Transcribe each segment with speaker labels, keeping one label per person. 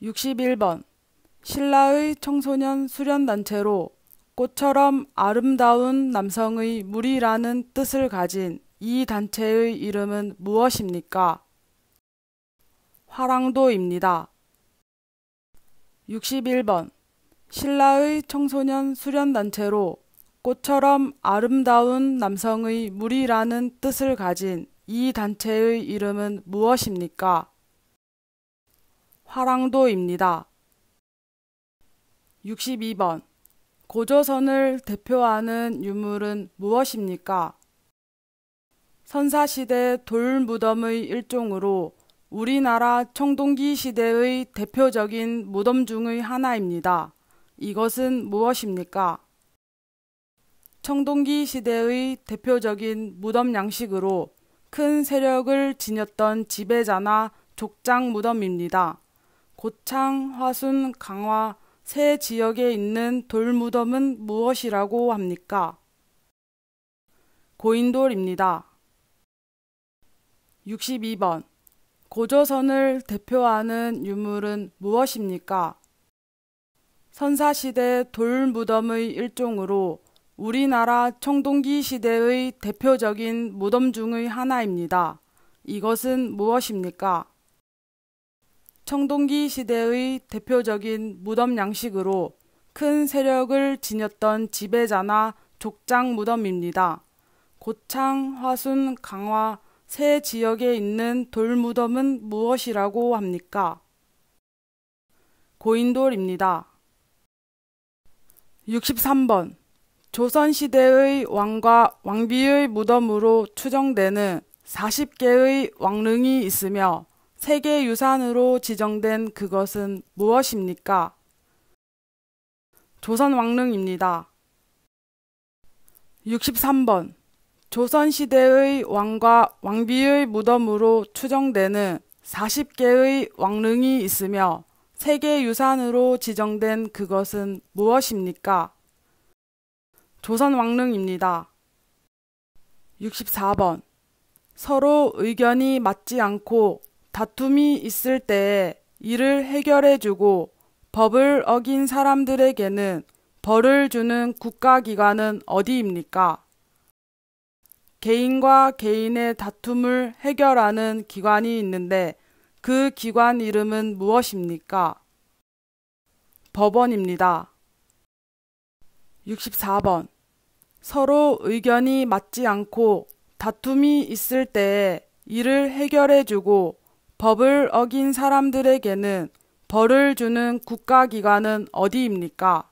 Speaker 1: 61번 신라의 청소년 수련단체로 꽃처럼 아름다운 남성의 무리라는 뜻을 가진 이 단체의 이름은 무엇입니까? 화랑도입니다. 61번 신라의 청소년 수련단체로 꽃처럼 아름다운 남성의 무리라는 뜻을 가진 이 단체의 이름은 무엇입니까? 화랑도입니다. 62번 고조선을 대표하는 유물은 무엇입니까? 선사시대 돌무덤의 일종으로 우리나라 청동기 시대의 대표적인 무덤 중의 하나입니다. 이것은 무엇입니까? 청동기 시대의 대표적인 무덤 양식으로 큰 세력을 지녔던 지배자나 족장 무덤입니다. 고창, 화순, 강화 세 지역에 있는 돌무덤은 무엇이라고 합니까? 고인돌입니다. 62번 고조선을 대표하는 유물은 무엇입니까? 선사시대 돌무덤의 일종으로 우리나라 청동기 시대의 대표적인 무덤 중의 하나입니다. 이것은 무엇입니까? 청동기 시대의 대표적인 무덤 양식으로 큰 세력을 지녔던 지배자나 족장 무덤입니다. 고창, 화순, 강화 세 지역에 있는 돌무덤은 무엇이라고 합니까? 고인돌입니다. 63번 조선시대의 왕과 왕비의 무덤으로 추정되는 40개의 왕릉이 있으며 세계유산으로 지정된 그것은 무엇입니까? 조선왕릉입니다. 63번 조선시대의 왕과 왕비의 무덤으로 추정되는 40개의 왕릉이 있으며 세계유산으로 지정된 그것은 무엇입니까? 조선왕릉입니다. 64번 서로 의견이 맞지 않고 다툼이 있을 때에 이를 해결해주고 법을 어긴 사람들에게는 벌을 주는 국가기관은 어디입니까? 개인과 개인의 다툼을 해결하는 기관이 있는데 그 기관 이름은 무엇입니까? 법원입니다. 64번 서로 의견이 맞지 않고 다툼이 있을 때에 이를 해결해주고 법을 어긴 사람들에게는 벌을 주는 국가기관은 어디입니까?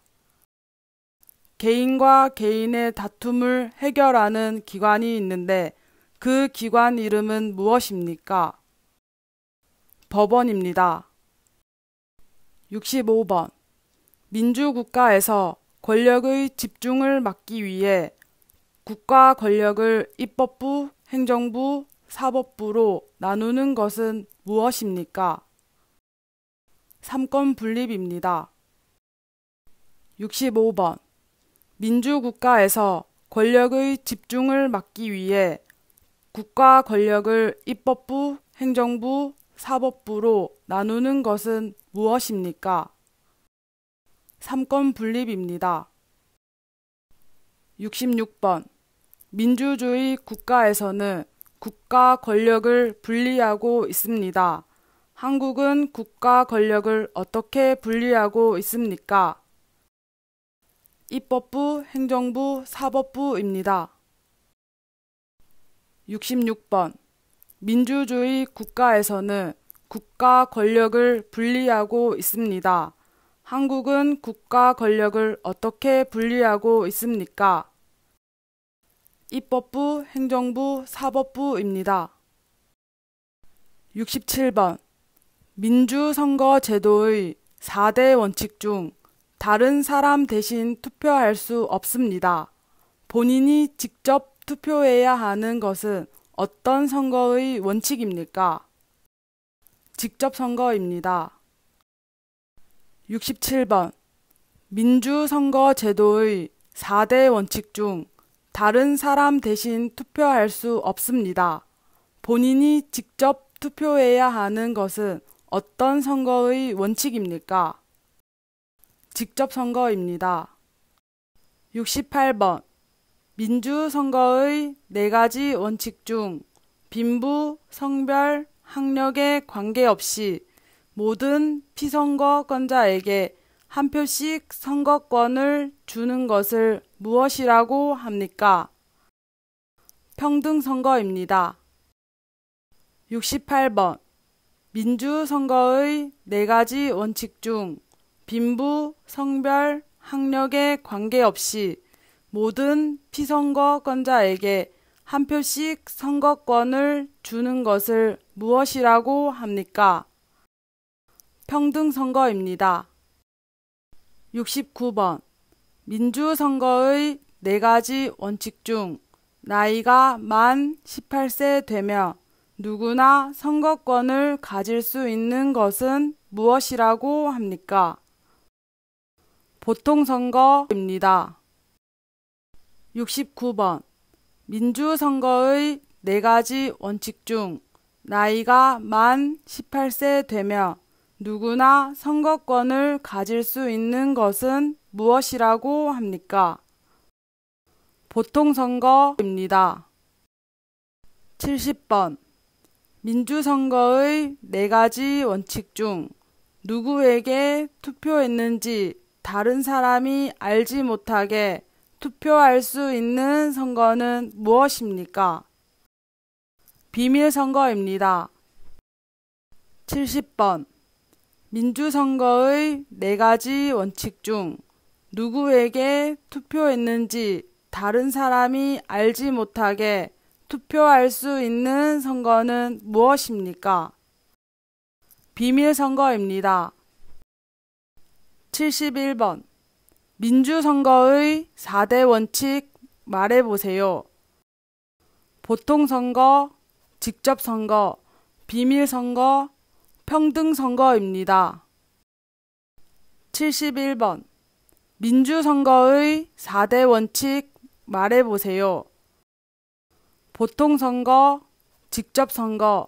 Speaker 1: 개인과 개인의 다툼을 해결하는 기관이 있는데 그 기관 이름은 무엇입니까? 법원입니다. 65번 민주국가에서 권력의 집중을 막기 위해 국가 권력을 입법부, 행정부, 사법부로 나누는 것은 무엇입니까? 삼권 분립입니다. 65번 민주국가에서 권력의 집중을 막기 위해 국가 권력을 입법부, 행정부, 사법부로 나누는 것은 무엇입니까? 삼권 분립입니다. 66번 민주주의 국가에서는 국가 권력을 분리하고 있습니다. 한국은 국가 권력을 어떻게 분리하고 있습니까? 입법부, 행정부, 사법부입니다. 66번 민주주의 국가에서는 국가 권력을 분리하고 있습니다. 한국은 국가 권력을 어떻게 분리하고 있습니까? 입법부, 행정부, 사법부입니다. 67번 민주선거제도의 4대 원칙 중 다른 사람 대신 투표할 수 없습니다. 본인이 직접 투표해야 하는 것은 어떤 선거의 원칙입니까? 직접 선거입니다. 67번 민주선거제도의 4대 원칙 중 다른 사람 대신 투표할 수 없습니다. 본인이 직접 투표해야 하는 것은 어떤 선거의 원칙입니까? 직접 선거입니다. 68번. 민주선거의 4가지 원칙 중 빈부, 성별, 학력에 관계없이 모든 피선거권자에게 한 표씩 선거권을 주는 것을 무엇이라고 합니까? 평등선거입니다. 68번. 민주선거의 4가지 원칙 중 빈부, 성별, 학력에 관계없이 모든 피선거권자에게 한 표씩 선거권을 주는 것을 무엇이라고 합니까? 평등선거입니다. 69번. 민주선거의 4가지 원칙 중 나이가 만 18세 되며 누구나 선거권을 가질 수 있는 것은 무엇이라고 합니까? 보통선거입니다. 69번. 민주선거의 4가지 원칙 중 나이가 만 18세 되며 누구나 선거권을 가질 수 있는 것은 무엇이라고 합니까? 보통선거입니다. 70번. 민주선거의 4가지 원칙 중 누구에게 투표했는지 다른 사람이 알지 못하게 투표할 수 있는 선거는 무엇입니까? 비밀선거입니다. 70번. 민주선거의 4가지 원칙 중 누구에게 투표했는지 다른 사람이 알지 못하게 투표할 수 있는 선거는 무엇입니까? 비밀선거입니다. 71번. 민주선거의 4대 원칙 말해보세요. 보통선거, 직접선거, 비밀선거, 평등선거입니다. 71번. 민주선거의 4대 원칙 말해보세요. 보통선거, 직접선거,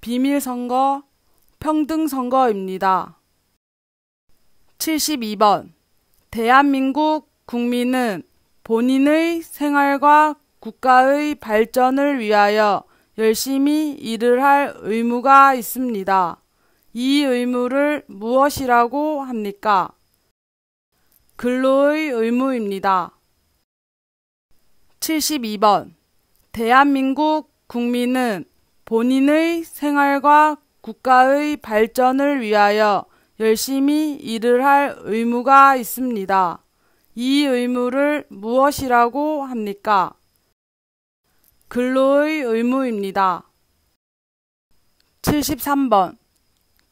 Speaker 1: 비밀선거, 평등선거입니다. 72번. 대한민국 국민은 본인의 생활과 국가의 발전을 위하여 열심히 일을 할 의무가 있습니다. 이 의무를 무엇이라고 합니까? 근로의 의무입니다. 72번. 대한민국 국민은 본인의 생활과 국가의 발전을 위하여 열심히 일을 할 의무가 있습니다. 이 의무를 무엇이라고 합니까? 근로의 의무입니다. 73번.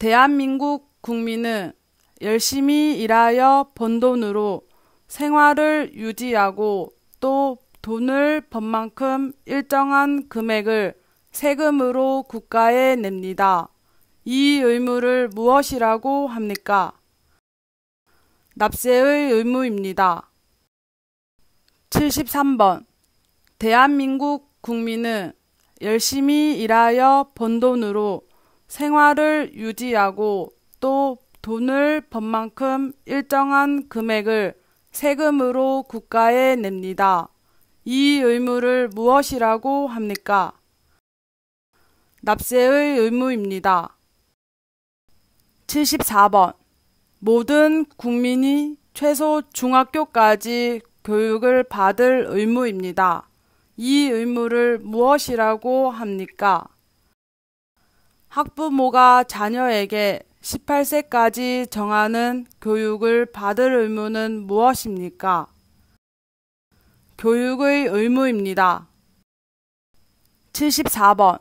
Speaker 1: 대한민국 국민은 열심히 일하여 번 돈으로 생활을 유지하고 또 돈을 번 만큼 일정한 금액을 세금으로 국가에 냅니다. 이 의무를 무엇이라고 합니까? 납세의 의무입니다. 73번. 대한민국 국민은 열심히 일하여 번 돈으로 생활을 유지하고 또 돈을 번 만큼 일정한 금액을 세금으로 국가에 냅니다. 이 의무를 무엇이라고 합니까? 납세의 의무입니다. 74번. 모든 국민이 최소 중학교까지 교육을 받을 의무입니다. 이 의무를 무엇이라고 합니까? 학부모가 자녀에게 18세까지 정하는 교육을 받을 의무는 무엇입니까? 교육의 의무입니다. 74번.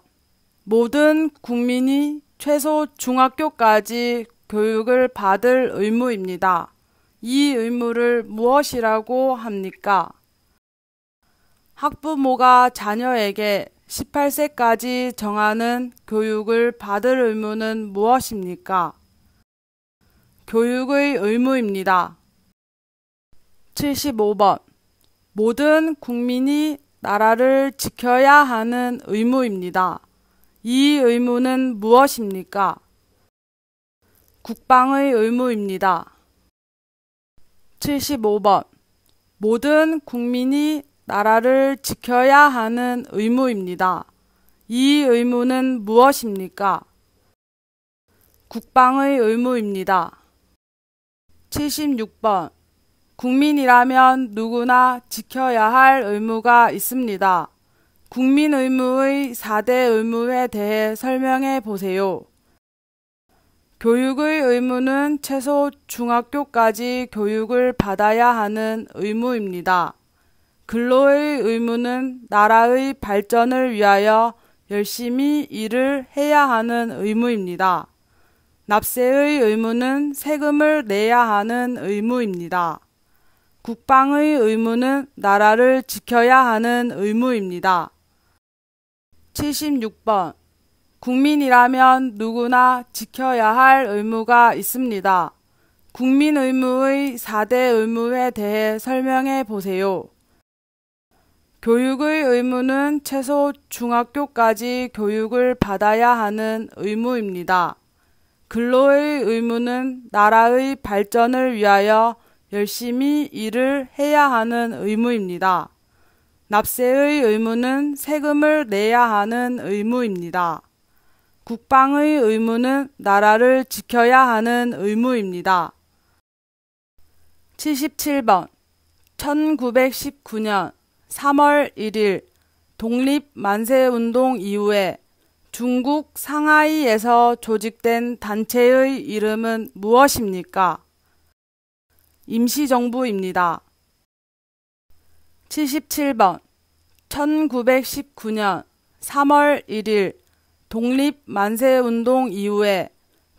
Speaker 1: 모든 국민이 최소 중학교까지 교육을 받을 의무입니다. 이 의무를 무엇이라고 합니까? 학부모가 자녀에게 18세까지 정하는 교육을 받을 의무는 무엇입니까? 교육의 의무입니다. 75번. 모든 국민이 나라를 지켜야 하는 의무입니다. 이 의무는 무엇입니까? 국방의 의무입니다. 75번. 모든 국민이 나라를 지켜야 하는 의무입니다. 이 의무는 무엇입니까? 국방의 의무입니다. 76번. 국민이라면 누구나 지켜야 할 의무가 있습니다. 국민 의무의 4대 의무에 대해 설명해 보세요. 교육의 의무는 최소 중학교까지 교육을 받아야 하는 의무입니다. 근로의 의무는 나라의 발전을 위하여 열심히 일을 해야 하는 의무입니다. 납세의 의무는 세금을 내야 하는 의무입니다. 국방의 의무는 나라를 지켜야 하는 의무입니다. 76번. 국민이라면 누구나 지켜야 할 의무가 있습니다. 국민 의무의 4대 의무에 대해 설명해 보세요. 교육의 의무는 최소 중학교까지 교육을 받아야 하는 의무입니다. 근로의 의무는 나라의 발전을 위하여 열심히 일을 해야 하는 의무입니다. 납세의 의무는 세금을 내야 하는 의무입니다. 국방의 의무는 나라를 지켜야 하는 의무입니다. 77번. 1919년 3월 1일 독립만세운동 이후에 중국 상하이에서 조직된 단체의 이름은 무엇입니까? 임시정부입니다. 77번. 1919년 3월 1일 독립만세운동 이후에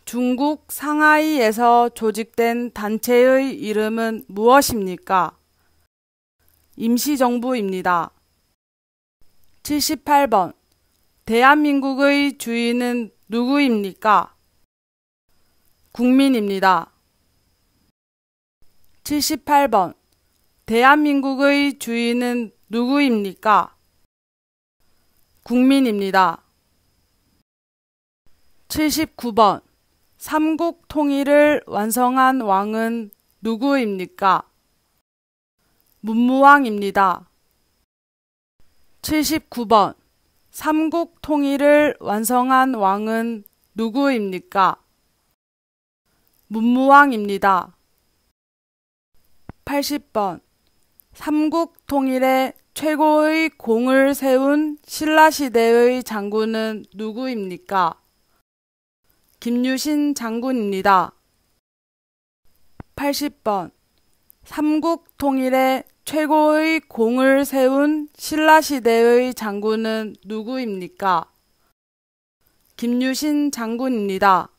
Speaker 1: 중국 상하이에서 조직된 단체의 이름은 무엇입니까? 임시정부입니다. 78번. 대한민국의 주인은 누구입니까? 국민입니다. 78번. 대한민국의 주인은 누구입니까? 국민입니다. 79번. 삼국 통일을 완성한 왕은 누구입니까? 문무왕입니다. 79번. 삼국 통일을 완성한 왕은 누구입니까? 문무왕입니다. 80번. 삼국 통일에 최고의 공을 세운 신라시대의 장군은 누구입니까? 김유신 장군입니다. 80번. 삼국 통일에 최고의 공을 세운 신라시대의 장군은 누구입니까? 김유신 장군입니다.